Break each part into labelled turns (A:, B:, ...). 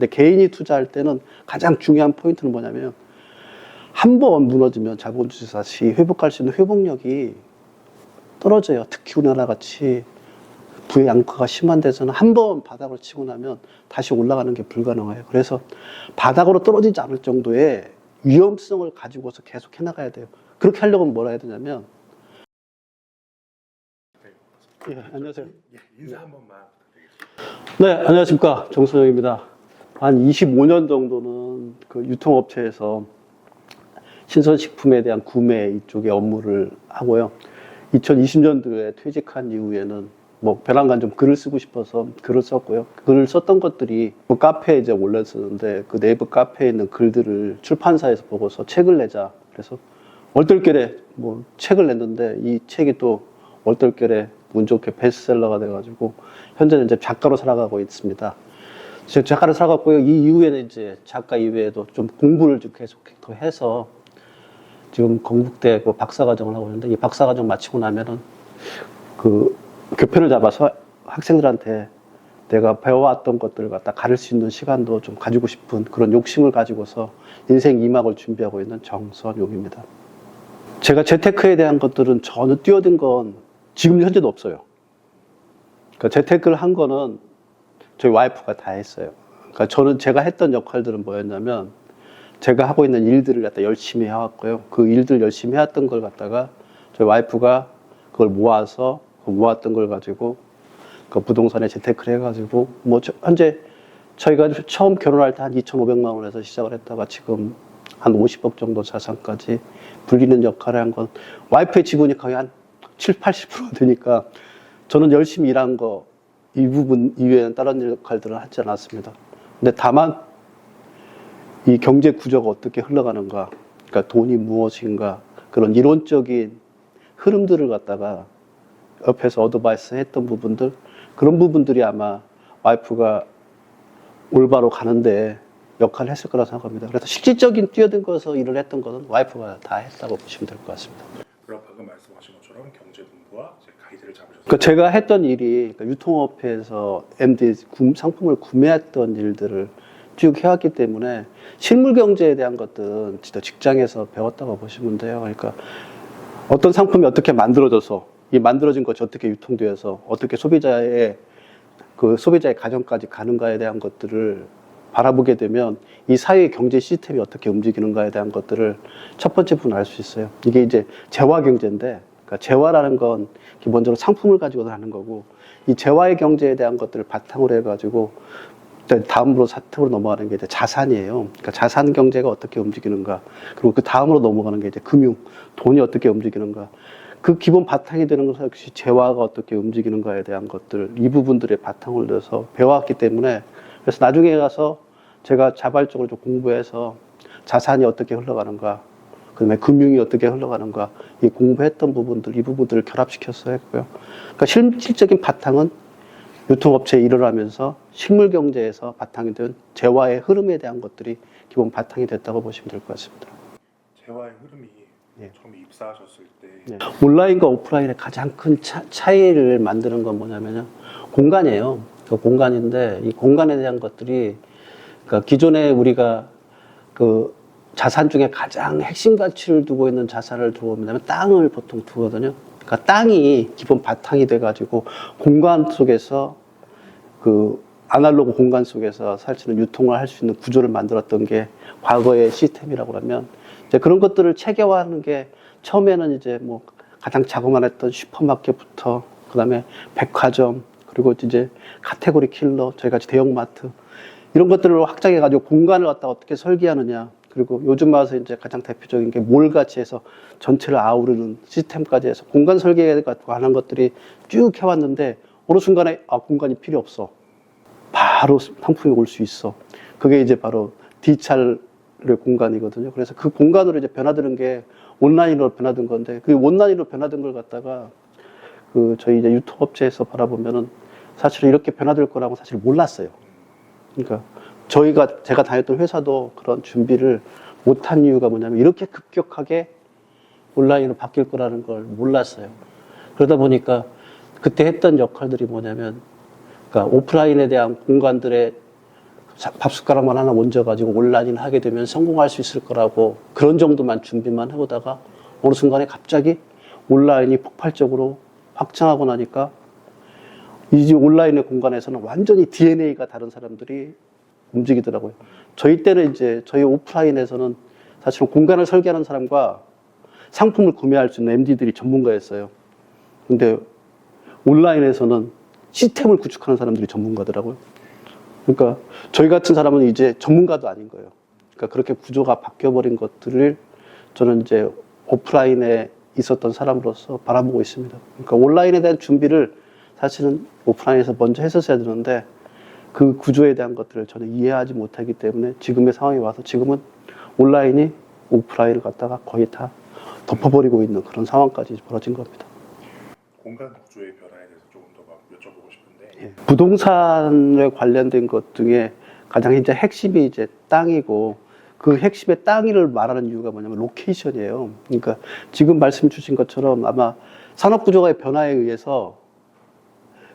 A: 근데 개인이 투자할 때는 가장 중요한 포인트는 뭐냐면 한 번 무너지면 자본주의 다시 회복할 수 있는 회복력이 떨어져요. 특히 우리나라 같이 부의 양극화가 심한 데서는 한 번 바닥을 치고 나면 다시 올라가는 게 불가능해요. 그래서 바닥으로 떨어지지 않을 정도의 위험성을 가지고서 계속 해나가야 돼요. 그렇게 하려면 뭐라 해야 되냐면 예, 안녕하세요.
B: 예, 인사 한 번만 부탁드리겠습니다.
A: 네, 안녕하십니까. 정선영입니다. 한 25년 정도는 그 유통업체에서 신선식품에 대한 구매 이쪽에 업무를 하고요. 2020년도에 퇴직한 이후에는 뭐 배란간 좀 글을 쓰고 싶어서 글을 썼고요. 글을 썼던 것들이 뭐 카페에 이제 올렸었는데 그 네이버 카페에 있는 글들을 출판사에서 보고서 책을 내자. 그래서 얼떨결에 뭐 책을 냈는데 이 책이 또 얼떨결에 운 좋게 베스트셀러가 돼가지고 현재는 이제 작가로 살아가고 있습니다. 제가 작가로 살아갔고요. 이 이후에는 이제 작가 이외에도 좀 공부를 좀 계속 더 해서 지금 건국대 그 박사과정을 하고 있는데 이 박사과정 마치고 나면은 그 교편을 잡아서 학생들한테 내가 배워왔던 것들을 갖다 가르칠 수 있는 시간도 좀 가지고 싶은 그런 욕심을 가지고서 인생 2막을 준비하고 있는 정선용입니다. 제가 재테크에 대한 것들은 전혀 뛰어든 건 지금 현재도 없어요. 그러니까 재테크를 한 거는 저희 와이프가 다 했어요. 그러니까 저는 제가 했던 역할들은 뭐였냐면 제가 하고 있는 일들을 갖다 열심히 해왔고요. 그 일들 열심히 해왔던 걸 갖다가 저희 와이프가 그걸 모아서 모았던 걸 가지고 그 부동산에 재테크를 해가지고 뭐 현재 저희가 처음 결혼할 때 한 2,500만 원에서 시작을 했다가 지금 한 50억 정도 자산까지 불리는 역할을 한 건 와이프의 지분이 거의 한 7, 80%가 되니까 저는 열심히 일한 거 이 부분 이외에는 다른 역할들은 하지 않았습니다. 근데 다만 이 경제 구조가 어떻게 흘러가는가, 그러니까 돈이 무엇인가 그런 이론적인 흐름들을 갖다가 옆에서 어드바이스 했던 부분들, 그런 부분들이 아마 와이프가 올바로 가는데 역할을 했을 거라고 생각합니다. 그래서 실질적인 뛰어든 것에서 일을 했던 것은 와이프가 다 했다고 보시면 될 것 같습니다.
B: 그럼 방금 말씀하신 것처럼 경제본부와 가이드를 잡으셔서
A: 그러니까 제가 했던 일이 그러니까 유통업체에서 MD 상품을 구매했던 일들을 쭉 해왔기 때문에 실물 경제에 대한 것들은 진짜 직장에서 배웠다고 보시면 돼요. 그러니까 어떤 상품이 어떻게 만들어져서 이 만들어진 것이 어떻게 유통되어서 어떻게 소비자의 가정까지 가는가에 대한 것들을 바라보게 되면 이 사회의 경제 시스템이 어떻게 움직이는가에 대한 것들을 첫 번째 부분 알 수 있어요. 이게 이제 재화 경제인데, 그러니까 재화라는 건 기본적으로 상품을 가지고 하는 거고, 이 재화의 경제에 대한 것들을 바탕으로 해가지고 다음으로 사택으로 넘어가는 게 이제 자산이에요. 그러니까 자산 경제가 어떻게 움직이는가, 그리고 그 다음으로 넘어가는 게 이제 금융, 돈이 어떻게 움직이는가. 그 기본 바탕이 되는 것은 역시 재화가 어떻게 움직이는가에 대한 것들, 이 부분들의 바탕을 넣어서 배워왔기 때문에, 그래서 나중에 가서 제가 자발적으로 좀 공부해서 자산이 어떻게 흘러가는가, 그다음에 금융이 어떻게 흘러가는가, 이 공부했던 부분들, 이 부분들을 결합시켜서 했고요. 그러니까 실질적인 바탕은 유통업체에 일을 하면서 식물 경제에서 바탕이 된 재화의 흐름에 대한 것들이 기본 바탕이 됐다고 보시면 될 것 같습니다.
B: 재화의 흐름이
A: 예.
B: 처음 입사하셨을 때
A: 네. 온라인과 오프라인의 가장 큰 차이를 만드는 건 뭐냐면요, 공간이에요. 그 공간인데 이 공간에 대한 것들이 그러니까 기존에 우리가 그 자산 중에 가장 핵심 가치를 두고 있는 자산을 두고 뭐냐면 땅을 보통 두거든요. 그러니까 땅이 기본 바탕이 돼가지고 공간 속에서 그 아날로그 공간 속에서 사실은 유통을 할 수 있는 구조를 만들었던 게 과거의 시스템이라고 하면 이제 그런 것들을 체계화하는 게 처음에는 이제 뭐 가장 자그마했던 슈퍼마켓부터 그다음에 백화점 그리고 이제 카테고리 킬러 저희 같이 대형마트 이런 것들을 확장해가지고 공간을 갖다 어떻게 설계하느냐 그리고 요즘 와서 이제 가장 대표적인 게 몰같이 해서 전체를 아우르는 시스템까지 해서 공간 설계에 관한 것들이 쭉 해왔는데 어느 순간에 공간이 필요 없어. 바로 상품이 올 수 있어. 그게 이제 바로 디지털의 공간이거든요. 그래서 그 공간으로 이제 변화되는 게 온라인으로 변화된 건데 그 온라인으로 변화된 걸 갖다가 그 저희 이제 유통업체에서 바라보면은 사실은 이렇게 변화될 거라고 사실 몰랐어요. 그러니까 제가 다녔던 회사도 그런 준비를 못한 이유가 뭐냐면 이렇게 급격하게 온라인으로 바뀔 거라는 걸 몰랐어요. 그러다 보니까 그때 했던 역할들이 뭐냐면 그러니까 오프라인에 대한 공간들의 밥 숟가락만 하나 얹어가지고 온라인 하게 되면 성공할 수 있을 거라고 그런 정도만 준비만 해보다가 어느 순간에 갑자기 온라인이 폭발적으로 확장하고 나니까 이 온라인의 공간에서는 완전히 DNA가 다른 사람들이 움직이더라고요. 저희 때는 이제 저희 오프라인에서는 사실은 공간을 설계하는 사람과 상품을 구매할 수 있는 MD들이 전문가였어요. 근데 온라인에서는 시스템을 구축하는 사람들이 전문가더라고요. 그러니까 저희 같은 사람은 이제 전문가도 아닌 거예요. 그러니까 그렇게 구조가 바뀌어버린 것들을 저는 이제 오프라인에 있었던 사람으로서 바라보고 있습니다. 그러니까 온라인에 대한 준비를 사실은 오프라인에서 먼저 했었어야 되는데 그 구조에 대한 것들을 저는 이해하지 못하기 때문에 지금의 상황에 와서 지금은 온라인이 오프라인을 갖다가 거의 다 덮어버리고 있는 그런 상황까지 벌어진 겁니다.
B: 공간 구조의 변화에 대해서 조금 더 막 여쭤보고 싶은데
A: 예. 부동산에 관련된 것 중에 가장 이제 핵심이 이제 땅이고 그 핵심의 땅을 말하는 이유가 뭐냐면 로케이션이에요. 그러니까 지금 말씀 주신 것처럼 아마 산업 구조의 변화에 의해서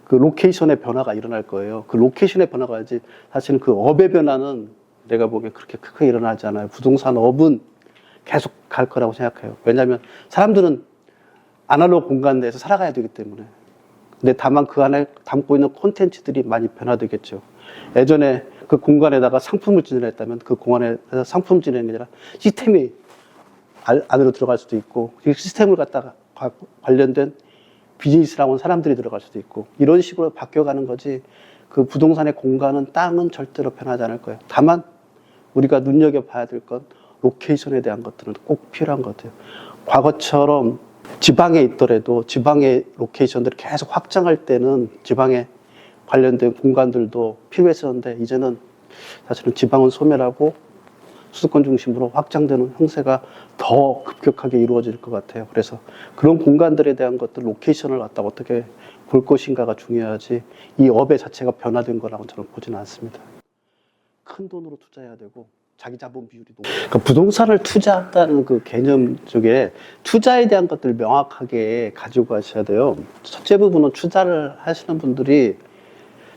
A: 그 로케이션의 변화가 일어날 거예요. 그 로케이션의 변화가 이제 사실은 그 업의 변화는 내가 보기에 그렇게 크게 일어나지 않아요. 부동산 업은 계속 갈 거라고 생각해요. 왜냐하면 사람들은 아날로그 공간 내에서 살아가야 되기 때문에. 근데 다만 그 안에 담고 있는 콘텐츠들이 많이 변화되겠죠. 예전에 그 공간에다가 상품을 진열했다면 그 공간에서 상품 진열이 아니라 시스템이 안으로 들어갈 수도 있고 그 시스템을 갖다가 관련된 비즈니스라고 하는 사람들이 들어갈 수도 있고 이런 식으로 바뀌어가는 거지 그 부동산의 공간은 땅은 절대로 변하지 않을 거예요. 다만 우리가 눈여겨봐야 될 건 로케이션에 대한 것들은 꼭 필요한 것 같아요. 과거처럼 지방에 있더라도 지방의 로케이션들을 계속 확장할 때는 지방에 관련된 공간들도 필요했었는데 이제는 사실은 지방은 소멸하고 수도권 중심으로 확장되는 형세가 더 급격하게 이루어질 것 같아요. 그래서 그런 공간들에 대한 것들, 로케이션을 갖다 어떻게 볼 것인가가 중요하지 이 업의 자체가 변화된 거라고 저는 보지는 않습니다. 큰 돈으로 투자해야 되고 자기 자본 비율이 높고 그러니까 부동산을 투자한다는 그 개념 쪽에 투자에 대한 것들을 명확하게 가지고 가셔야 돼요. 첫째 부분은 투자를 하시는 분들이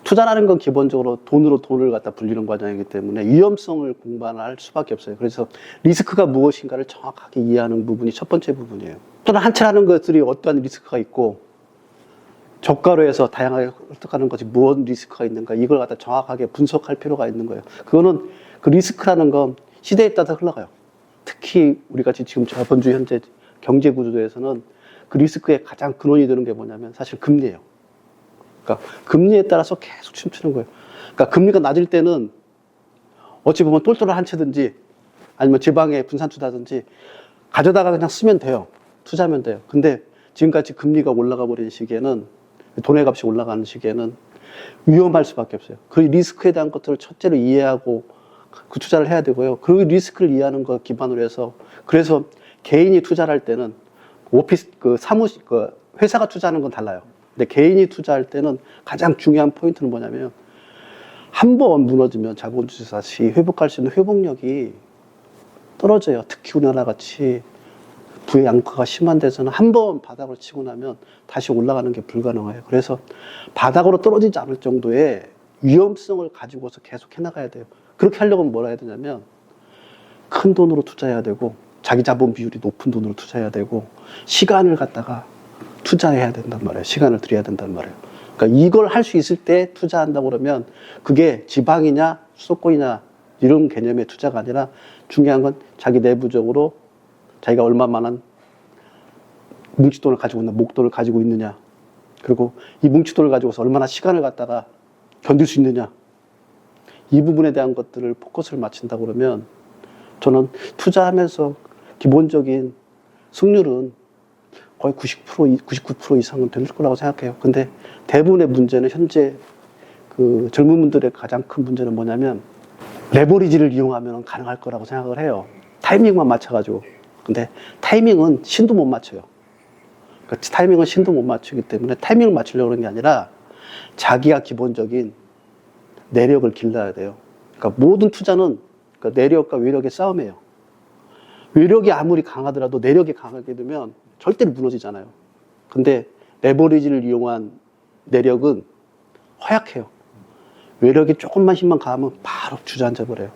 A: 투자라는 건 기본적으로 돈으로 돈을 갖다 불리는 과정이기 때문에 위험성을 공부할 수밖에 없어요. 그래서 리스크가 무엇인가를 정확하게 이해하는 부분이 첫 번째 부분이에요. 또는 한 채 하는 것들이 어떠한 리스크가 있고 저가로 해서 다양하게 획득하는 것이 무엇 리스크가 있는가 이걸 갖다 정확하게 분석할 필요가 있는 거예요. 그거는 그 리스크라는 건 시대에 따라 흘러가요. 특히 우리 같이 지금 자본주의 현재 경제 구조에서는 그 리스크의 가장 근원이 되는 게 뭐냐면 사실 금리예요. 그러니까 금리에 따라서 계속 춤추는 거예요. 그러니까 금리가 낮을 때는 어찌 보면 똘똘한 한 채든지 아니면 지방에 분산 투자든지 가져다가 그냥 쓰면 돼요. 투자하면 돼요. 근데 지금까지 금리가 올라가 버린 시기에는 돈의 값이 올라가는 시기에는 위험할 수밖에 없어요. 그 리스크에 대한 것들을 첫째로 이해하고 그 투자를 해야 되고요. 그 리스크를 이해하는 것 기반으로 해서 그래서 개인이 투자를 할 때는 오피스 그 사무실 그 회사가 투자하는 건 달라요. 근데 개인이 투자할 때는 가장 중요한 포인트는 뭐냐면 한 번 무너지면 자본주의 다시 회복할 수 있는 회복력이 떨어져요. 특히 우리나라 같이 부의 양극화가 심한 데서는 한 번 바닥을 치고 나면 다시 올라가는 게 불가능해요. 그래서 바닥으로 떨어지지 않을 정도의 위험성을 가지고서 계속 해나가야 돼요. 그렇게 하려면 뭐라 해야 되냐면 큰 돈으로 투자해야 되고 자기 자본 비율이 높은 돈으로 투자해야 되고 시간을 갖다가 투자해야 된단 말이에요. 시간을 들여야 된단 말이에요. 그러니까 이걸 할 수 있을 때 투자한다고 그러면 그게 지방이냐 수도권이냐 이런 개념의 투자가 아니라 중요한 건 자기 내부적으로 자기가 얼마만한 뭉칫돈을 가지고 있나 목돈을 가지고 있느냐 그리고 이 뭉칫돈을 가지고서 얼마나 시간을 갖다가 견딜 수 있느냐 이 부분에 대한 것들을 포커스를 맞춘다고 그러면 저는 투자하면서 기본적인 승률은 거의 90%, 99% 이상은 될 거라고 생각해요. 근데 대부분의 문제는 현재 그 젊은 분들의 가장 큰 문제는 뭐냐면 레버리지를 이용하면 가능할 거라고 생각을 해요. 타이밍만 맞춰가지고. 근데 타이밍은 신도 못 맞춰요. 그러니까 타이밍은 신도 못 맞추기 때문에 타이밍을 맞추려고 하는 게 아니라 자기가 기본적인 내력을 길러야 돼요. 그러니까 모든 투자는 그러니까 내력과 외력의 싸움이에요. 외력이 아무리 강하더라도 내력이 강하게 되면 절대로 무너지잖아요. 근데 레버리지를 이용한 내력은 허약해요. 외력이 조금만 힘만 가면 바로 주저앉아 버려요.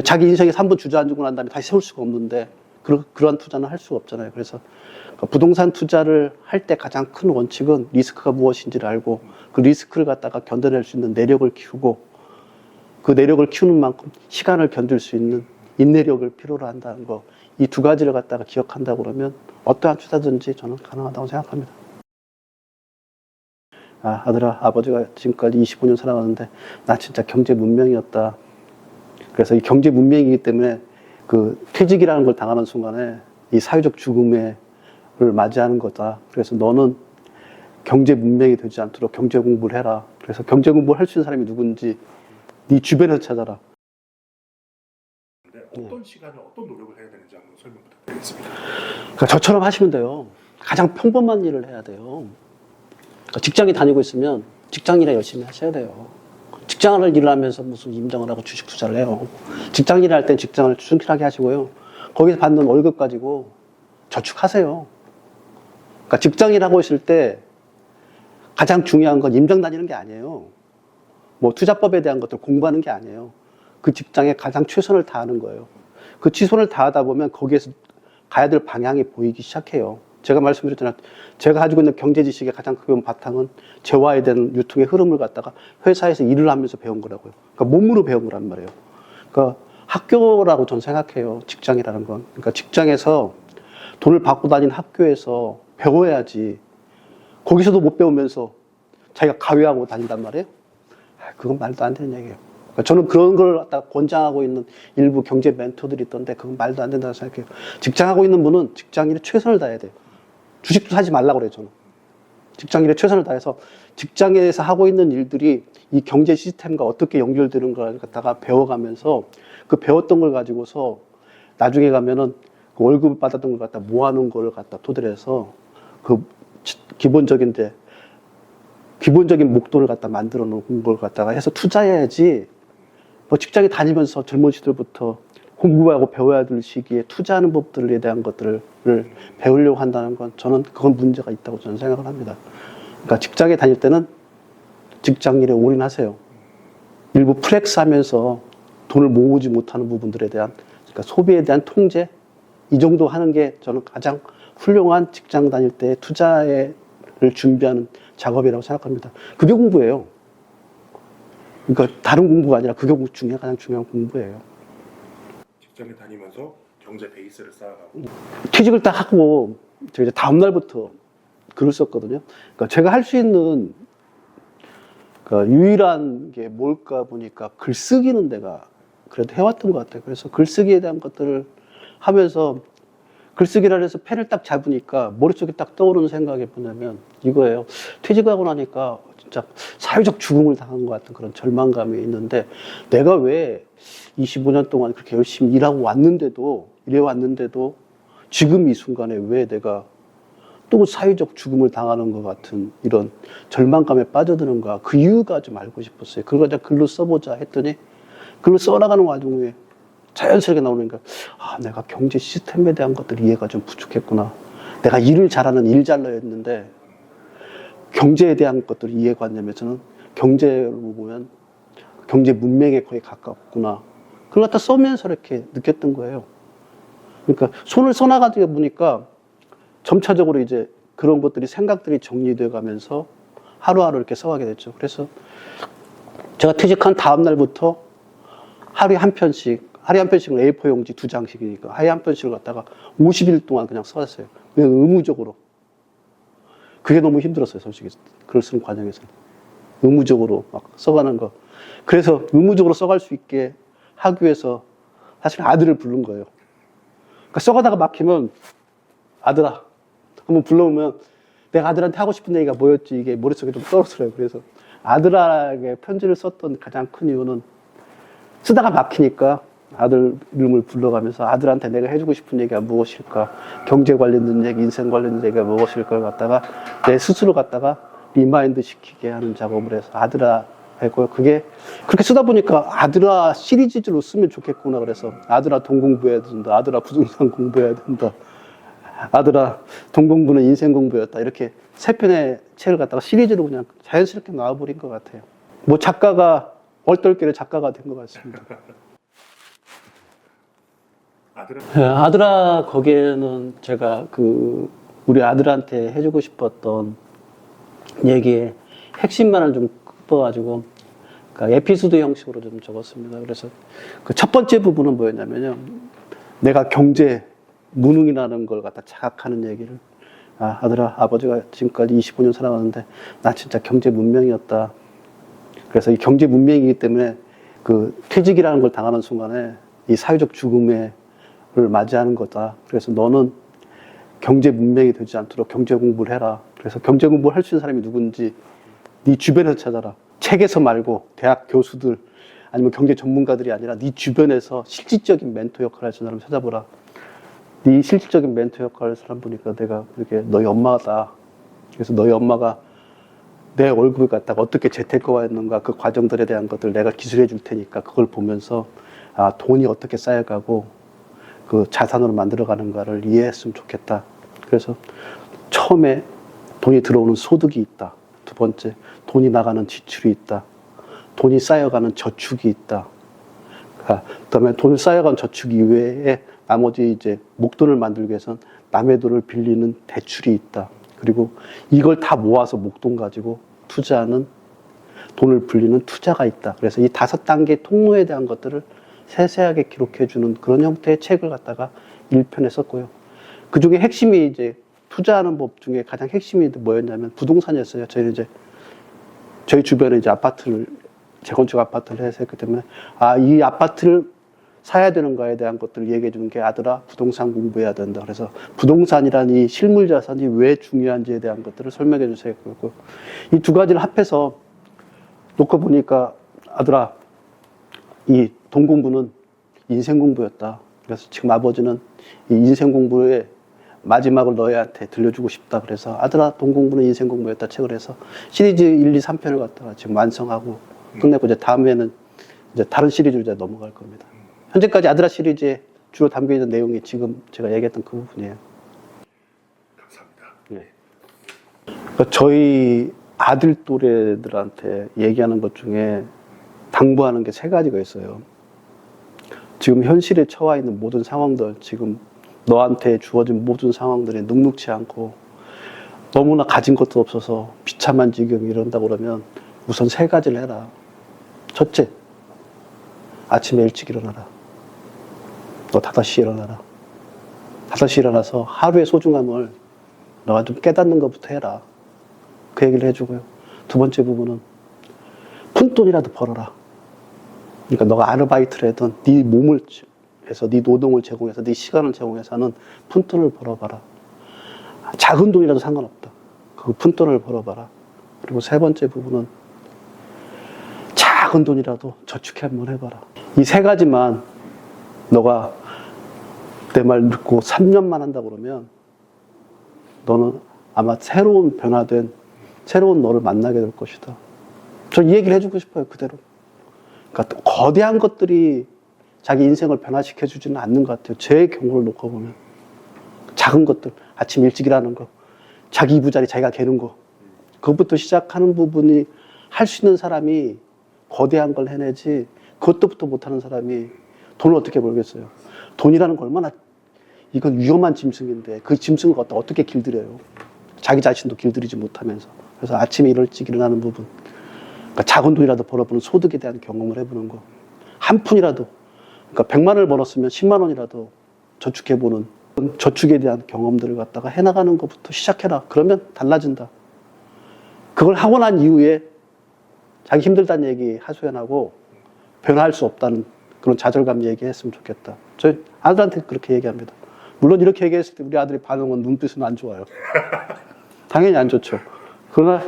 A: 자기 인생에 3번 주저앉고 난 다음에 다시 세울 수가 없는데 그러한 투자는 할 수가 없잖아요. 그래서 부동산 투자를 할 때 가장 큰 원칙은 리스크가 무엇인지를 알고 그 리스크를 갖다가 견뎌낼 수 있는 내력을 키우고 그 내력을 키우는 만큼 시간을 견딜 수 있는 인내력을 필요로 한다는 거, 이 두 가지를 갖다가 기억한다고 그러면 어떠한 투자든지 저는 가능하다고 생각합니다. 아들아, 아버지가 지금까지 25년 살아왔는데 나 진짜 경제 문명이었다. 그래서 이 경제 문명이기 때문에 그 퇴직이라는 걸 당하는 순간에 이 사회적 죽음을 맞이하는 거다. 그래서 너는 경제 문명이 되지 않도록 경제 공부를 해라. 그래서 경제 공부를 할 수 있는 사람이 누군지 네 주변에서 찾아라.
B: 어떤 시간에 어떤 노력을 해야 되는지 한번 설명 부탁드리겠습니다.
A: 그러니까 저처럼 하시면 돼요. 가장 평범한 일을 해야 돼요. 그러니까 직장에 다니고 있으면 직장 일에 열심히 하셔야 돼요. 직장을 일을 하면서 무슨 임장을 하고 주식 투자를 해요. 직장 일을 할 땐 직장을 충실하게 하시고요. 거기서 받는 월급 가지고 저축하세요. 그러니까 직장 일하고 있을 때 가장 중요한 건 임장 다니는 게 아니에요. 뭐 투자법에 대한 것들 공부하는 게 아니에요. 그 직장에 가장 최선을 다하는 거예요. 그 최선을 다하다 보면 거기에서 가야 될 방향이 보이기 시작해요. 제가 말씀드렸잖아요. 제가 가지고 있는 경제 지식의 가장 큰 바탕은 재화에 대한 유통의 흐름을 갖다가 회사에서 일을 하면서 배운 거라고요. 그러니까 몸으로 배운 거란 말이에요. 그러니까 학교라고 저는 생각해요. 직장이라는 건. 그러니까 직장에서 돈을 받고 다닌 학교에서 배워야지. 거기서도 못 배우면서 자기가 가위하고 다닌단 말이에요. 그건 말도 안 되는 얘기예요. 그러니까 저는 그런 걸 갖다 권장하고 있는 일부 경제 멘토들이 있던데 그건 말도 안 된다고 생각해요. 직장하고 있는 분은 직장 일에 최선을 다해야 돼요. 주식도 사지 말라고 그래요, 저는. 직장 일에 최선을 다해서 직장에서 하고 있는 일들이 이 경제 시스템과 어떻게 연결되는가를 갖다가 배워가면서 그 배웠던 걸 가지고서 나중에 가면은 그 월급을 받았던 걸 갖다 모아놓은 걸 갖다 토대로 해서 그 기본적인 목돈을 갖다 만들어 놓은 걸 갖다가 해서 투자해야지. 뭐 직장에 다니면서 젊은 시절부터 공부하고 배워야 될 시기에 투자하는 법들에 대한 것들을 배우려고 한다는 건 저는 그건 문제가 있다고 저는 생각을 합니다. 그러니까 직장에 다닐 때는 직장 일에 올인하세요. 일부 플렉스 하면서 돈을 모으지 못하는 부분들에 대한, 그러니까 소비에 대한 통제, 이 정도 하는 게 저는 가장 훌륭한 직장 다닐 때 투자를 준비하는 작업이라고 생각합니다. 그게 공부예요. 그러니까 다른 공부가 아니라 그게 중에 가장 중요한 공부예요.
B: 직장에 다니면서 경제 베이스를 쌓아가고
A: 퇴직을 딱 하고 제가 이제 다음 날부터 글을 썼거든요. 그러니까 제가 할 수 있는 그러니까 유일한 게 뭘까 보니까 글쓰기는 내가 그래도 해왔던 것 같아요. 그래서 글쓰기에 대한 것들을 하면서 글쓰기를 해서 펜을 딱 잡으니까 머릿속에 딱 떠오르는 생각이 뭐냐면 이거예요. 퇴직하고 나니까 진짜 사회적 죽음을 당한 것 같은 그런 절망감이 있는데 내가 왜 25년 동안 그렇게 열심히 일해 왔는데도 지금 이 순간에 왜 내가 또 사회적 죽음을 당하는 것 같은 이런 절망감에 빠져드는가, 그 이유가 좀 알고 싶었어요. 그걸 그냥 글로 써보자 했더니 글로 써나가는 와중에 자연스럽게 나오니까 내가 경제 시스템에 대한 것들 이해가 좀 부족했구나. 내가 일을 잘하는 일잘러였는데 경제에 대한 것들을 이해가 안 되면서는 경제로 보면 경제 문명에 거의 가깝구나. 그걸 갖다 써면서 이렇게 느꼈던 거예요. 그러니까 손을 써나가다 보니까 점차적으로 이제 그런 것들이 생각들이 정리되어 가면서 하루하루 이렇게 써가게 됐죠. 그래서 제가 퇴직한 다음 날부터 하루에 한 편씩은 A4 용지 2장씩이니까 하루에 한 편씩을 갖다가 50일 동안 그냥 써왔어요. 그냥 의무적으로. 그게 너무 힘들었어요, 솔직히. 글을 쓰는 과정에서. 의무적으로 막 써가는 거. 그래서 의무적으로 써갈 수 있게 하기 위해서 사실 아들을 부른 거예요. 그러니까 써가다가 막히면 아들아 한번 불러오면 내가 아들한테 하고 싶은 얘기가 뭐였지 이게 머릿속에 좀 떨어져요. 그래서 아들에게 편지를 썼던 가장 큰 이유는 쓰다가 막히니까 아들 이름을 불러가면서 아들한테 내가 해주고 싶은 얘기가 무엇일까, 경제 관련된 얘기, 인생 관련된 얘기가 무엇일까를 갖다가 내 스스로 갖다가 리마인드 시키게 하는 작업을 해서 아들아 했고요. 그게 그렇게 쓰다 보니까 아들아 시리즈로 쓰면 좋겠구나. 그래서 아들아 돈 공부해야 된다, 아들아 부동산 공부해야 된다, 아들아 돈 공부는 인생 공부였다, 이렇게 세 편의 책을 갖다가 시리즈로 그냥 자연스럽게 나와버린 것 같아요. 뭐 작가가 얼떨결에 작가가 된 것 같습니다.
B: 아들은
A: 아들아, 거기에는 제가 우리 아들한테 해주고 싶었던 얘기의 핵심만을 좀 끄어가지고, 그러니까 에피소드 형식으로 좀 적었습니다. 그래서 그 첫 번째 부분은 뭐였냐면요. 내가 경제 무능이라는 걸 갖다 자각하는 얘기를. 아들아, 아버지가 지금까지 25년 살아왔는데, 나 진짜 경제 문명이었다. 그래서 이 경제 문명이기 때문에 그 퇴직이라는 걸 당하는 순간에 이 사회적 죽음을 맞이하는 거다. 그래서 너는 경제 문명이 되지 않도록 경제 공부를 해라. 그래서 경제 공부를 할 수 있는 사람이 누군지 네 주변에서 찾아라. 책에서 말고 대학 교수들 아니면 경제 전문가들이 아니라 네 주변에서 실질적인 멘토 역할을 할 수 있는 사람 찾아보라. 네 실질적인 멘토 역할을 할 사람 보니까 내가 그렇게 너희 엄마다. 그래서 너희 엄마가 내 월급을 갖다가 어떻게 재테크화했는가 그 과정들에 대한 것들 내가 기술해 줄 테니까 그걸 보면서 돈이 어떻게 쌓여가고 그 자산으로 만들어가는가를 이해했으면 좋겠다. 그래서 처음에 돈이 들어오는 소득이 있다. 두 번째, 돈이 나가는 지출이 있다. 돈이 쌓여가는 저축이 있다. 그다음에 돈을 쌓여간 저축 이외에 나머지 이제 목돈을 만들기 위해서는 남의 돈을 빌리는 대출이 있다. 그리고 이걸 다 모아서 목돈 가지고 투자하는 돈을 불리는 투자가 있다. 그래서 이 5단계 통로에 대한 것들을 세세하게 기록해주는 그런 형태의 책을 갖다가 1편에 썼고요. 그 중에 핵심이 이제 투자하는 법 중에 가장 핵심이 뭐였냐면 부동산이었어요. 저희는 이제 저희 주변에 이제 재건축 아파트를 해서 했기 때문에 이 아파트를 사야 되는가에 대한 것들을 얘기해 주는 게 아들아 부동산 공부해야 된다. 그래서 부동산이란 이 실물 자산이 왜 중요한지에 대한 것들을 설명해 주세요. 그리고 이 두 가지를 합해서 놓고 보니까 아들아 이 돈 공부는 인생 공부였다. 그래서 지금 아버지는 이 인생 공부의 마지막을 너희한테 들려주고 싶다. 그래서 아들아 돈 공부는 인생 공부였다 책을 해서 시리즈 1, 2, 3편을 갖다가 지금 완성하고 끝내고 이제 다음에는 이제 다른 시리즈로 이제 넘어갈 겁니다. 현재까지 아들아 시리즈에 주로 담겨 있는 내용이 지금 제가 얘기했던 그 부분이에요.
B: 감사합니다.
A: 네. 그러니까 저희 아들 또래들한테 얘기하는 것 중에 당부하는 게 3가지가 있어요. 지금 현실에 처해 있는 모든 상황들, 지금 너한테 주어진 모든 상황들이 눅눅치 않고 너무나 가진 것도 없어서 비참한 지경이 이런다고 그러면 우선 3가지를 해라. 첫째, 아침에 일찍 일어나라. 너 5시에 일어나라. 5시에 일어나서 하루의 소중함을 너가 좀 깨닫는 것부터 해라. 그 얘기를 해주고요. 두 번째 부분은 푼돈이라도 벌어라. 그러니까 너가 아르바이트를 하든 네 몸을 해서 네 노동을 제공해서 네 시간을 제공해서 하는 푼돈을 벌어봐라. 작은 돈이라도 상관없다. 그 푼돈을 벌어봐라. 그리고 3번째 부분은 작은 돈이라도 저축해 한번 해봐라. 이 3가지만 너가 내 말 듣고 3년만 한다 그러면 너는 아마 새로운 변화된 새로운 너를 만나게 될 것이다. 저 이 얘기를 해주고 싶어요. 그대로. 그러니까 거대한 것들이 자기 인생을 변화시켜 주지는 않는 것 같아요. 제 경우를 놓고 보면 작은 것들, 아침 일찍 일하는 거, 자기 이부자리 자기가 개는 거, 그것부터 시작하는 부분이 할 수 있는 사람이 거대한 걸 해내지 그것도부터 못하는 사람이 돈을 어떻게 벌겠어요. 돈이라는 건 얼마나 이건 위험한 짐승인데 그 짐승을 어떻게 길들여요. 자기 자신도 길들이지 못하면서. 그래서 아침에 일찍 일어나는 부분, 그러니까 작은 돈이라도 벌어보는 소득에 대한 경험을 해보는 거. 한 푼이라도, 그러니까 100만 원을 벌었으면 10만 원이라도 저축해보는 저축에 대한 경험들을 갖다가 해나가는 것부터 시작해라. 그러면 달라진다. 그걸 하고 난 이후에 자기 힘들다는 얘기 하소연하고 변화할 수 없다는 그런 좌절감 얘기했으면 좋겠다. 저희 아들한테 그렇게 얘기합니다. 물론 이렇게 얘기했을 때 우리 아들의 반응은 눈빛은 안 좋아요. 당연히 안 좋죠. 그러나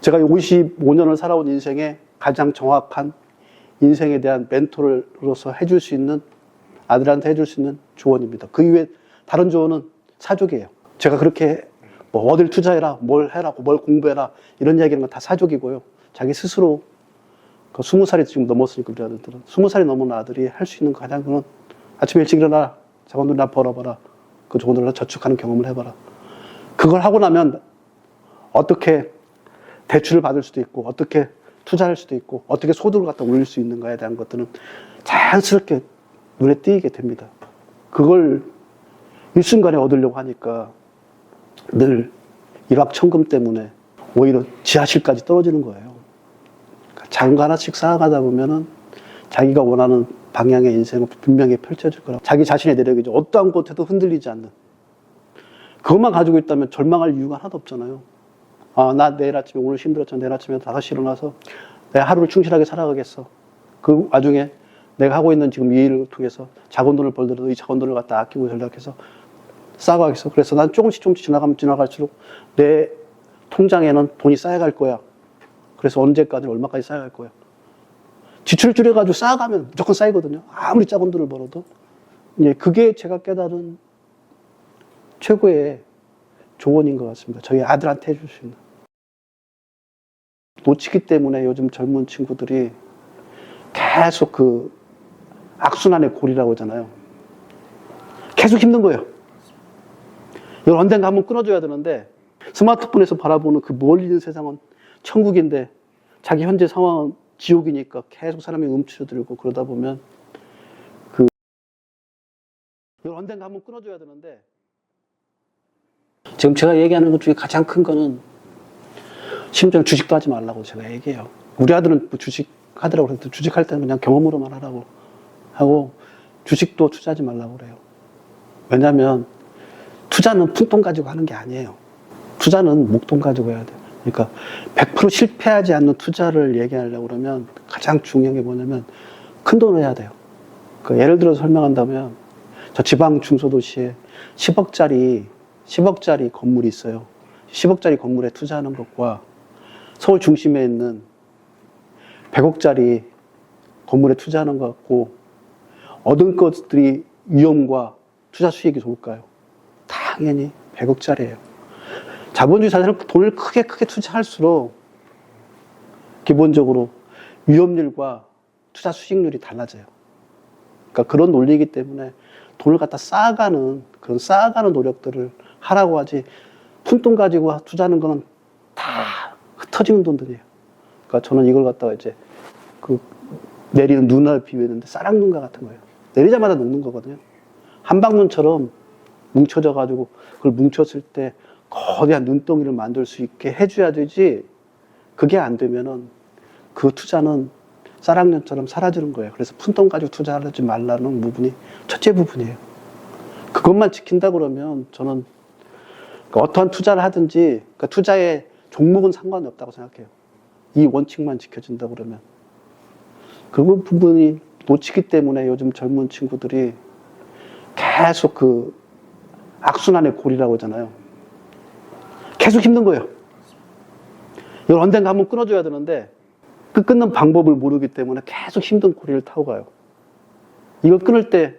A: 제가 55년을 살아온 인생에 가장 정확한 인생에 대한 멘토로서 해줄 수 있는 아들한테 해줄 수 있는 조언입니다. 그 이외에 다른 조언은 사족이에요. 제가 그렇게 뭐 어딜 투자해라, 뭘 해라, 뭘 공부해라 이런 이야기하는 건 다 사족이고요. 자기 스스로 그 20살이 지금 넘었으니까 우리 아들들은 20살이 넘은 아들이 할 수 있는 가장 큰 아침에 일찍 일어나 작은 돈이나 벌어봐라. 그 좋은 돈으로 저축하는 경험을 해봐라. 그걸 하고 나면 어떻게 대출을 받을 수도 있고 어떻게 투자할 수도 있고 어떻게 소득을 갖다 올릴 수 있는가에 대한 것들은 자연스럽게 눈에 띄게 됩니다. 그걸 일순간에 얻으려고 하니까 늘 일확천금 때문에 오히려 지하실까지 떨어지는 거예요. 그러니까 작은 거 하나씩 쌓아가다 보면은 자기가 원하는 방향의 인생은 분명히 펼쳐질 거라고. 자기 자신의 내력이죠. 어떠한 곳에도 흔들리지 않는. 그것만 가지고 있다면 절망할 이유가 하나도 없잖아요. 아, 나 내일 아침에 오늘 힘들었잖아. 내일 아침에 5시에 일어나서 내 하루를 충실하게 살아가겠어. 그 와중에 내가 하고 있는 지금 이 일을 통해서 작은 돈을 벌더라도 이 작은 돈을 갖다 아끼고 전략해서 쌓아가겠어. 그래서 난 조금씩 지나갈수록 내 통장에는 돈이 쌓여갈 거야. 그래서 언제까지 얼마까지 쌓여갈 거야. 지출을 줄여가지고 쌓아가면 무조건 쌓이거든요. 아무리 작은 돈을 벌어도. 예, 그게 제가 깨달은 최고의 조언인 것 같습니다. 저희 아들한테 해줄 수 있는. 놓치기 때문에 요즘 젊은 친구들이 계속 그 악순환의 골이라고 하잖아요. 계속 힘든 거예요. 이걸 언젠가 한번 끊어줘야 되는데 스마트폰에서 바라보는 그 멀리 있는 세상은 천국인데 자기 현재 상황은 지옥이니까 계속 사람이 움츠러들고 그러다 보면 이걸 언젠가 한번 끊어줘야 되는데 지금 제가 얘기하는 것 중에 가장 큰 거는 심지어 주식도 하지 말라고 제가 얘기해요. 우리 아들은 뭐 주식 하더라고 그래서 주식할 때는 그냥 경험으로만 하라고 하고 주식도 투자하지 말라고 그래요. 왜냐하면 투자는 푼돈 가지고 하는 게 아니에요. 투자는 목돈 가지고 해야 돼요. 그러니까 100% 실패하지 않는 투자를 얘기하려고 그러면 가장 중요한 게 뭐냐면 큰 돈을 해야 돼요. 그러니까 예를 들어서 설명한다면 저 지방 중소도시에 10억짜리 건물이 있어요. 10억짜리 건물에 투자하는 것과 서울 중심에 있는 100억짜리 건물에 투자하는 것 같고 얻은 것들이 위험과 투자 수익이 좋을까요? 당연히 100억짜리예요. 자본주의 사회는 돈을 크게 투자할수록 기본적으로 위험률과 투자 수익률이 달라져요. 그러니까 그런 논리이기 때문에 돈을 갖다 쌓아가는 노력들을 하라고 하지 푼돈 가지고 투자하는 거는 다 흩어지는 돈들이에요. 그러니까 저는 이걸 갖다가 이제 그 내리는 눈을 비유했는데 쌀랑눈과 같은 거예요. 내리자마자 녹는 거거든요. 한방눈처럼 뭉쳐져 가지고 그걸 뭉쳤을 때 거대한 눈덩이를 만들 수 있게 해줘야 되지 그게 안 되면은 그 투자는 쌀랑눈처럼 사라지는 거예요. 그래서 푼돈 가지고 투자하지 말라는 부분이 첫째 부분이에요. 그것만 지킨다 그러면 저는 어떠한 투자를 하든지 그러니까 투자의 종목은 상관이 없다고 생각해요. 이 원칙만 지켜진다 그러면. 그 부분이 놓치기 때문에 요즘 젊은 친구들이 계속 그 악순환의 골이라고 하잖아요. 계속 힘든 거예요. 이걸 언젠가 한번 끊어줘야 되는데 그 끊는 방법을 모르기 때문에 계속 힘든 고리를 타고 가요. 이걸 끊을 때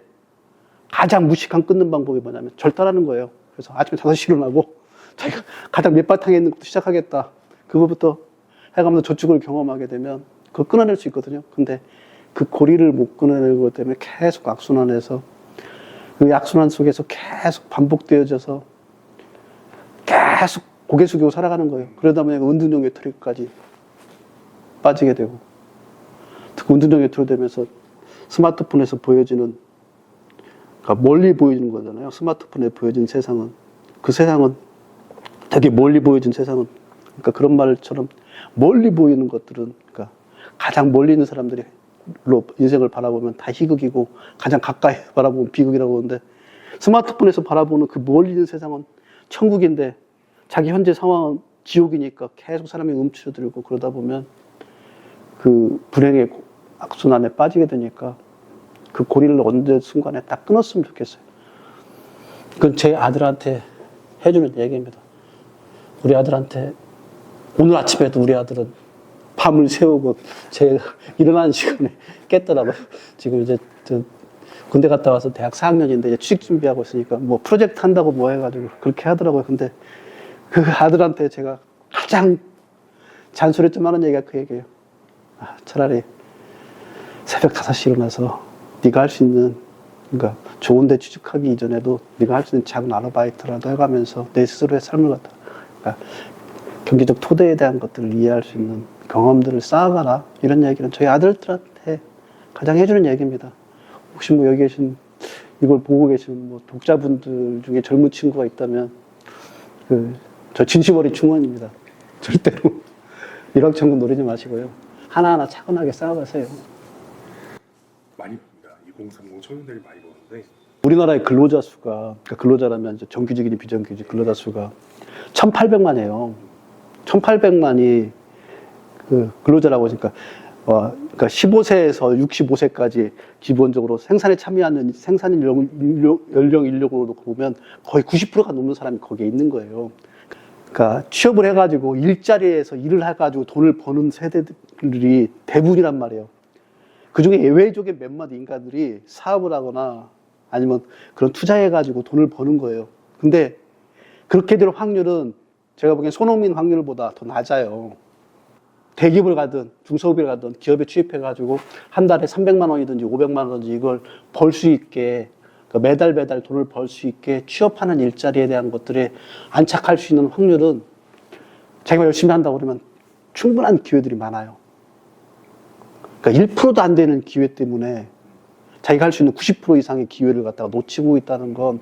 A: 가장 무식한 끊는 방법이 뭐냐면 절단하는 거예요. 그래서 아침에 5시에 일어나고 자기가 가장 밑바탕에 있는 것부터 시작하겠다. 그거부터 해가면서 저축을 경험하게 되면 그걸 끊어낼 수 있거든요. 근데 그 고리를 못 끊어내는 것 때문에 계속 악순환해서 그 악순환 속에서 계속 반복되어져서 계속 고개 숙이고 살아가는 거예요. 그러다 보니까 은둔형 외톨이까지 빠지게 되고 특히 은둔형 외톨이 되면서 스마트폰에서 보여지는 그러니까 멀리 보여지는 거잖아요. 스마트폰에 보여진 세상은 그 세상은 되게 멀리 보여진 세상은 그러니까 그런 말처럼 멀리 보이는 것들은 그러니까 가장 멀리 있는 사람들이 인생을 바라보면 다 희극이고 가장 가까이 바라보면 비극이라고 하는데 스마트폰에서 바라보는 그 멀리 있는 세상은 천국인데 자기 현재 상황은 지옥이니까 계속 사람이 움츠러들고 그러다 보면 그 불행의 악순환에 빠지게 되니까 그 고리를 언제 순간에 딱 끊었으면 좋겠어요. 그건 제 아들한테 해주는 얘기입니다. 우리 아들한테 오늘 아침에도 우리 아들은 밤을 새우고 제 일어나는 시간에 깼더라고요. 지금 이제 군대 갔다 와서 대학 4학년인데 이제 취직 준비하고 있으니까 뭐 프로젝트 한다고 뭐 해가지고 그렇게 하더라고요. 근데 그 아들한테 제가 가장 잔소리 하는 얘기가 그 얘기예요. 아, 차라리 새벽 5시에 일어나서 네가 할 수 있는 그러니까 좋은 데 취직하기 이전에도 네가 할 수 있는 작은 아르바이트라도 해가면서 내 스스로의 삶을 갖다 그러니까 경제적 토대에 대한 것들을 이해할 수 있는 경험들을 쌓아가라. 이런 얘기는 저희 아들들한테 가장 해주는 얘기입니다. 혹시 뭐 여기 계신, 이걸 보고 계신 뭐 독자분들 중에 젊은 친구가 있다면, 저 진시머리 충원입니다. 절대로 일확천금 노리지 마시고요. 하나하나 차분하게 쌓아가세요.
B: 많이 봅니다. 2030 청년들이 많이 보는데
A: 우리나라의 근로자 수가, 그러니까 근로자라면 이제 정규직이니 비정규직 근로자 수가 1,800만이에요. 1,800만이 그 근로자라고 하니까, 그러니까 15세에서 65세까지 기본적으로 생산에 참여하는 생산 연령 인력으로 놓고 보면 거의 90%가 넘는 사람이 거기에 있는 거예요. 그러니까 취업을 해가지고 일자리에서 일을 해가지고 돈을 버는 세대들이 대부분이란 말이에요. 그 중에 예외적인 몇몇 인간들이 사업을 하거나 아니면 그런 투자해가지고 돈을 버는 거예요. 근데 그렇게 될 확률은 제가 보기엔 손흥민 확률보다 더 낮아요. 대기업을 가든 중소기업을 가든 기업에 취업해가지고 한 달에 300만 원이든지 500만 원이든지 이걸 벌 수 있게, 그러니까 매달 돈을 벌 수 있게 취업하는 일자리에 대한 것들에 안착할 수 있는 확률은 자기가 열심히 한다고 그러면 충분한 기회들이 많아요. 그러니까 1%도 안 되는 기회 때문에 자기가 할 수 있는 90% 이상의 기회를 갖다가 놓치고 있다는 건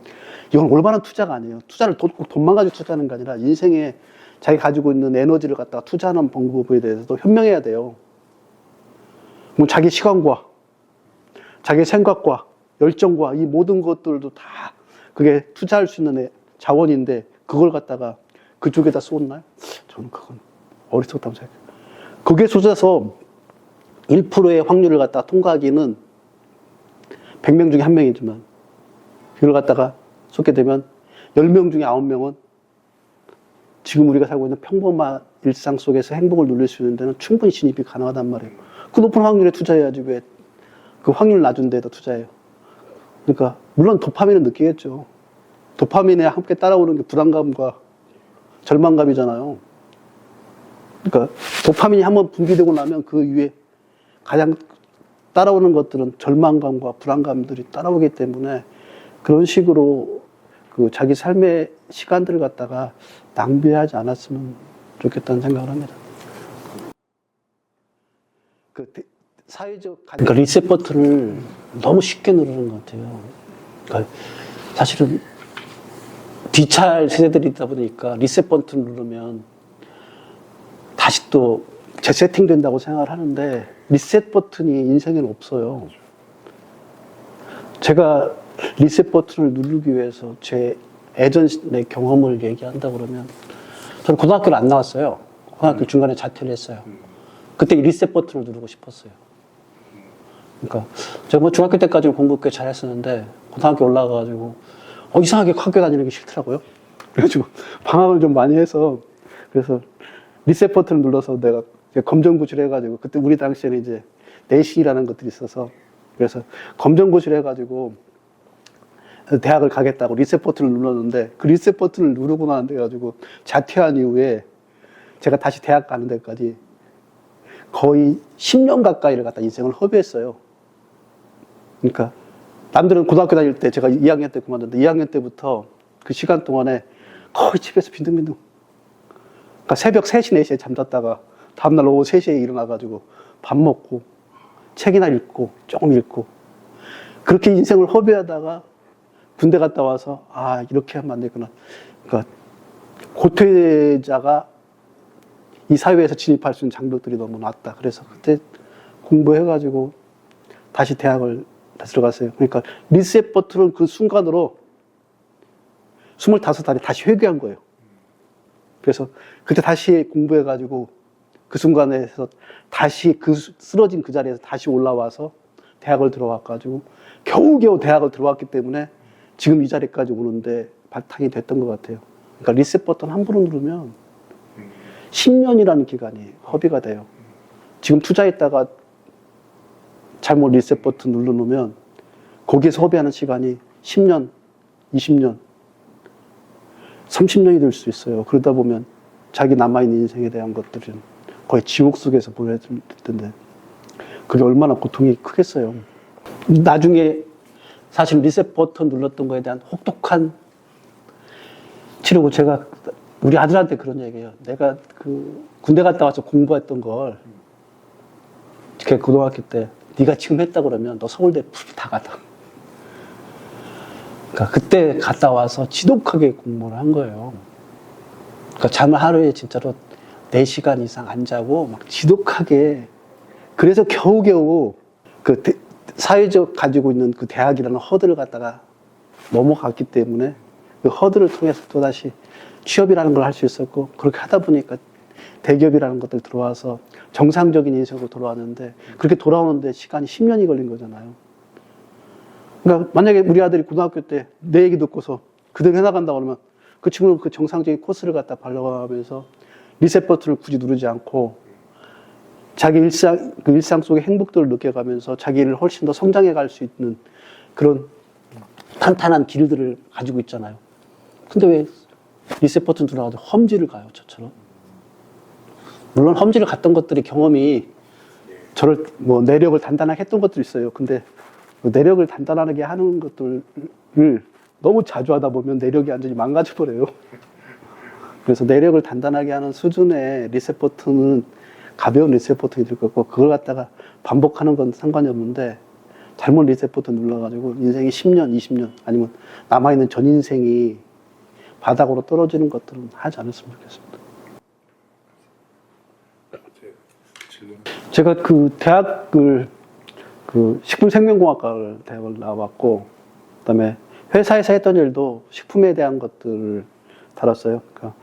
A: 이건 올바른 투자가 아니에요. 투자를 꼭 돈만 가지고 투자하는 게 아니라 인생에 자기 가지고 있는 에너지를 갖다가 투자하는 방법에 대해서도 현명해야 돼요. 뭐 자기 시간과 자기 생각과 열정과 이 모든 것들도 다 그게 투자할 수 있는 자원인데 그걸 갖다가 그쪽에다 쏟나요? 저는 그건 어리석다고 생각해요. 그게 쏟아서 1%의 확률을 갖다가 통과하기는 100명 중에 1명이지만 그걸 갖다가 쏟게 되면 10명 중에 9명은 지금 우리가 살고 있는 평범한 일상 속에서 행복을 누릴 수 있는 데는 충분히 진입이 가능하단 말이에요. 그 높은 확률에 투자해야지 왜 그 확률 낮은 데다 투자해요. 그러니까 물론 도파민은 느끼겠죠. 도파민에 함께 따라오는 게 불안감과 절망감이잖아요. 그러니까 도파민이 한번 분비되고 나면 그 위에 가장 따라오는 것들은 절망감과 불안감들이 따라오기 때문에 그런 식으로 그 자기 삶의 시간들을 갖다가 낭비하지 않았으면 좋겠다는 생각을 합니다. 그러니까 리셋 버튼을 너무 쉽게 누르는 것 같아요. 그러니까 사실은 뒤찰 세대들이다 보니까 리셋 버튼을 누르면 다시 또 재세팅 된다고 생각을 하는데 리셋 버튼이 인생에는 없어요. 제가 리셋 버튼을 누르기 위해서 제 예전의 경험을 얘기한다 그러면 저는 고등학교를 안 나왔어요. 고등학교 중간에 자퇴를 했어요. 그때 리셋 버튼을 누르고 싶었어요. 그러니까 제가 뭐 중학교 때까지는 공부 꽤 잘했었는데 고등학교 올라가가지고 이상하게 학교 다니는 게 싫더라고요. 그래가지고 방학을 좀 많이 해서 그래서 리셋 버튼을 눌러서 내가 검정고시를 해가지고 그때 우리 당시에는 이제 내신이라는 것들이 있어서 그래서 검정고시를 해가지고 대학을 가겠다고 리셋 버튼을 눌렀는데 그 리셋 버튼을 누르고 나서 가지고 자퇴한 이후에 제가 다시 대학 가는 데까지 거의 10년 가까이를 갖다 인생을 허비했어요. 그러니까 남들은 고등학교 다닐 때 제가 2학년 때 그만뒀는데 2학년 때부터 그 시간 동안에 거의 집에서 빈둥빈둥. 그러니까 새벽 3시, 4시에 잠잤다가 다음날 오후 3시에 일어나가지고 밥 먹고 책이나 읽고 조금 읽고 그렇게 인생을 허비하다가 군대 갔다 와서 이렇게 하면 안 되구나. 그러니까 고퇴자가 이 사회에서 진입할 수 있는 장벽들이 너무 낮다. 그래서 그때 공부해가지고 다시 대학을 들어갔어요. 그러니까 리셋 버튼은 그 순간으로 25살에 다시 회귀한 거예요. 그래서 그때 다시 공부해가지고 그 순간에서 다시 그 쓰러진 그 자리에서 다시 올라와서 대학을 들어와가지고 겨우겨우 대학을 들어왔기 때문에 지금 이 자리까지 오는데 바탕이 됐던 것 같아요. 그러니까 리셋 버튼 한 번 누르면 10년이라는 기간이 허비가 돼요. 지금 투자했다가 잘못 리셋 버튼 눌러놓으면 거기에서 허비하는 시간이 10년, 20년, 30년이 될 수 있어요. 그러다 보면 자기 남아있는 인생에 대한 것들은 거의 지옥 속에서 보내야 될 텐데 그게 얼마나 고통이 크겠어요. 나중에 사실 리셋 버튼 눌렀던 거에 대한 혹독한 치료고 제가 우리 아들한테 그런 얘기해요. 내가 그 군대 갔다 와서 공부했던 걸 이렇게 고등학교 때 네가 지금 했다 그러면 너 서울대 다 갔다. 그러니까 그때 갔다 와서 지독하게 공부를 한 거예요. 그러니까 잠을 하루에 진짜로 4시간 이상 안 자고 막 지독하게 그래서 겨우겨우 그 사회적 가지고 있는 그 대학이라는 허들을 갖다가 넘어갔기 때문에 그 허들을 통해서 또다시 취업이라는 걸 할 수 있었고 그렇게 하다 보니까 대기업이라는 것들 들어와서 정상적인 인생으로 돌아왔는데 그렇게 돌아오는데 시간이 10년이 걸린 거잖아요. 그러니까 만약에 우리 아들이 고등학교 때 내 얘기 듣고서 그대로 해나간다 그러면 그 친구는 그 정상적인 코스를 갖다 밟아가면서 리셋 버튼을 굳이 누르지 않고 자기 그 일상 속의 행복들을 느껴가면서 자기를 훨씬 더 성장해 갈 수 있는 그런 탄탄한 길들을 가지고 있잖아요. 근데 왜 리셋 버튼 누르가지고 험지를 가요, 저처럼? 물론 험지를 갔던 것들이 경험이 저를 뭐 내력을 단단하게 했던 것도 있어요. 근데 그 내력을 단단하게 하는 것들을 너무 자주 하다 보면 내력이 완전히 망가져 버려요. 그래서 내력을 단단하게 하는 수준의 리셋 버튼은 가벼운 리셋 버튼이 될 거고 그걸 갖다가 반복하는 건 상관이 없는데 잘못 리셋 버튼 눌러가지고 인생이 10년, 20년 아니면 남아있는 전 인생이 바닥으로 떨어지는 것들은 하지 않았으면 좋겠습니다. 제가 그 대학을 그 식품생명공학과를 대학을 나왔고 그다음에 회사에서 했던 일도 식품에 대한 것들을 다뤘어요. 그러니까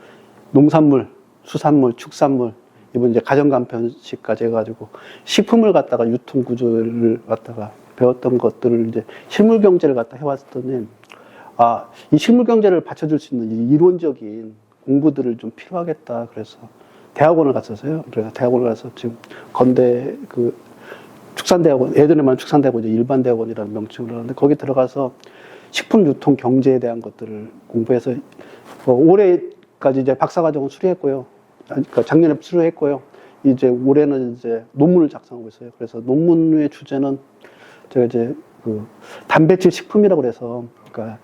A: 농산물, 수산물, 축산물 이번 이제 가정간편식까지 해가지고 식품을 갖다가 유통 구조를 갖다가 배웠던 것들을 이제 실물 경제를 갖다 해왔더니 이 실물 경제를 받쳐줄 수 있는 이 이론적인 공부들을 좀 필요하겠다. 그래서 대학원을 갔었어요. 그래서 대학원을 가서 지금 건대 그 축산대학원, 예전에만 축산대학원, 이제 일반대학원이라는 명칭을 하는데 거기 들어가서 식품 유통 경제에 대한 것들을 공부해서 올해까지 이제 박사과정은 수료했고요. 그러니까 작년에 수료했고요. 이제 올해는 이제 논문을 작성하고 있어요. 그래서 논문의 주제는 제가 이제 그 단백질 식품이라고 그래서 그러니까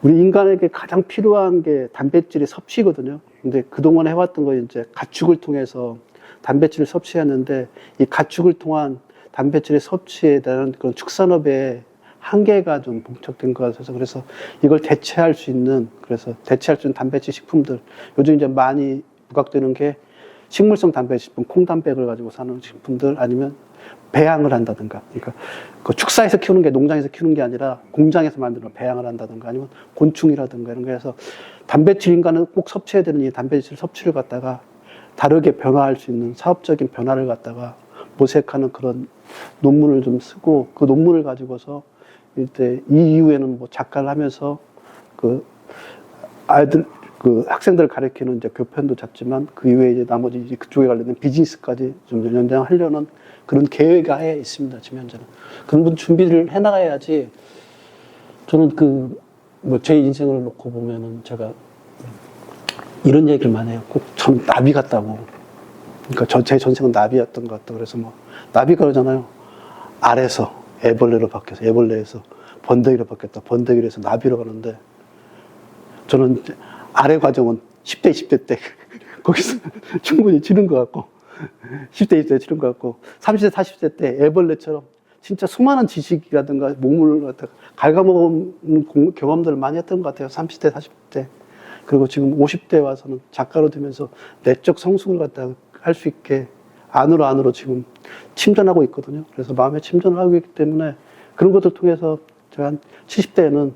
A: 우리 인간에게 가장 필요한 게 단백질의 섭취거든요. 근데 그동안 해왔던 거 이제 가축을 통해서 단백질을 섭취했는데 이 가축을 통한 단백질의 섭취에 대한 그런 축산업의 한계가 좀 봉착된 것 같아서 그래서 이걸 대체할 수 있는 단백질 식품들 요즘 이제 많이 부각되는 게 식물성 단백질 식품, 콩단백을 가지고 사는 식품들 아니면 배양을 한다든가 그러니까 그 축사에서 키우는 게 농장에서 키우는 게 아니라 공장에서 만드는 배양을 한다든가 아니면 곤충이라든가 이런 거에서 단백질 인간은 꼭 섭취해야 되는 이 단백질 섭취를 갖다가 다르게 변화할 수 있는 사업적인 변화를 갖다가 모색하는 그런 논문을 좀 쓰고 그 논문을 가지고서 이때 이 이후에는 뭐 작가를 하면서 그 아이들 그 학생들을 가르치는 이제 교편도 잡지만 그 이후에 이제 나머지 이제 그쪽에 관련된 비즈니스까지 좀 연장하려는 그런 계획하에 있습니다. 지금 현재는 그런 분 준비를 해나가야지. 저는 그 뭐 제 인생을 놓고 보면은 제가 이런 얘기를 많이 해요. 꼭 전 나비 같다고. 그러니까 제 전생은 나비였던 것 같다. 그래서 뭐 나비가 그러잖아요. 알에서 애벌레로 바뀌어서 애벌레에서 번데기로 바뀌었다. 번데기로 해서 나비로 가는데 저는 아래 과정은 10대, 20대 때 거기서 충분히 치른 것 같고 10대, 20대 치른 것 같고 30대, 40대 때 애벌레처럼 진짜 수많은 지식이라든가 몸을 갖다가 갉아먹은 경험들을 많이 했던 것 같아요. 30대, 40대. 그리고 지금 50대 와서는 작가로 되면서 내적 성숙을 갖다가 할 수 있게 안으로 지금 침전하고 있거든요. 그래서 마음에 침전을 하고 있기 때문에 그런 것들 통해서 제가 한 70대에는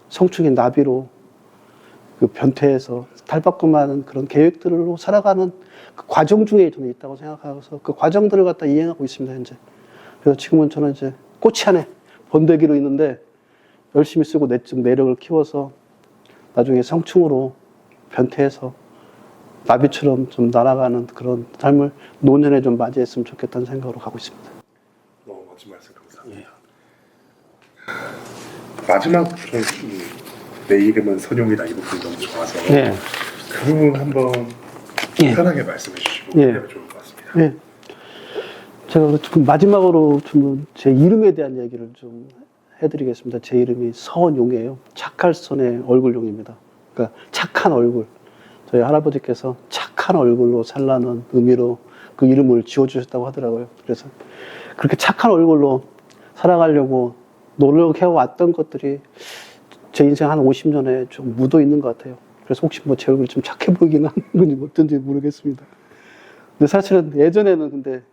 A: 성충의 나비로 그 변태에서 탈바꿈하는 그런 계획들로 살아가는 그 과정 중에 저는 있다고 생각하고서 그 과정들을 갖다 이행하고 있습니다, 현재. 그래서 지금은 저는 이제 꽃이 안에 번데기로 있는데 열심히 쓰고 내적 내력을 키워서 나중에 성충으로 변태해서 나비처럼 좀 날아가는 그런 삶을 노년에 좀 맞이했으면 좋겠다는 생각으로 가고 있습니다.
B: 너무 멋진 말씀 감사합니다. 마지막으로 내 이름은 선용이다 이 부분 너무 좋아서 그 부분 한번 편하게 말씀해 주시고 하면 좋을 것 같습니다.
A: 제가 지금 마지막으로 좀 제 이름에 대한 얘기를 좀 해드리겠습니다. 제 이름이 서원용이에요. 착할 선의 얼굴용입니다. 그러니까 착한 얼굴. 저희 할아버지께서 착한 얼굴로 살라는 의미로 그 이름을 지어주셨다고 하더라고요. 그래서 그렇게 착한 얼굴로 살아가려고 노력해왔던 것들이 제 인생 한 50년에 좀 묻어 있는 것 같아요. 그래서 혹시 뭐 제 얼굴이 좀 착해 보이긴 하는 건지 어떤지 모르겠습니다. 근데 사실은 예전에는 근데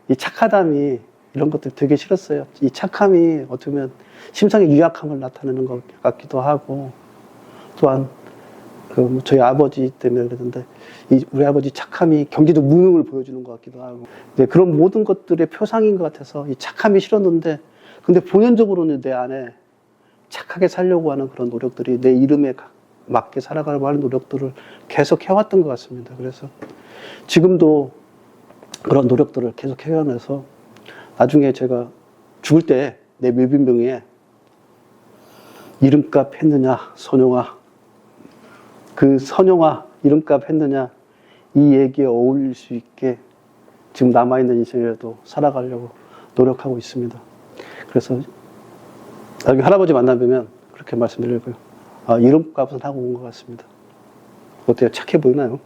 A: 이 착하담이 이런 것들 되게 싫었어요. 이 착함이 어떻게 보면 심상의 유약함을 나타내는 것 같기도 하고, 또한 그 저희 아버지 때문에 그랬는데 우리 아버지 착함이 경제적 무능을 보여주는 것 같기도 하고, 네, 그런 모든 것들의 표상인 것 같아서 이 착함이 싫었는데, 근데 본연적으로는 내 안에 착하게 살려고 하는 그런 노력들이 내 이름에 맞게 살아가려고 하는 노력들을 계속 해왔던 것 같습니다. 그래서 지금도 그런 노력들을 계속 해가면서 나중에 제가 죽을 때 내 묘비명에 이름값 했느냐 선영아, 그 선영아 이름값 했느냐, 이 얘기에 어울릴 수 있게 지금 남아있는 인생이라도 살아가려고 노력하고 있습니다. 그래서 나중에 할아버지 만나면 그렇게 말씀드리고요. 아, 이름값은 하고 온 것 같습니다. 어때요? 착해 보이나요?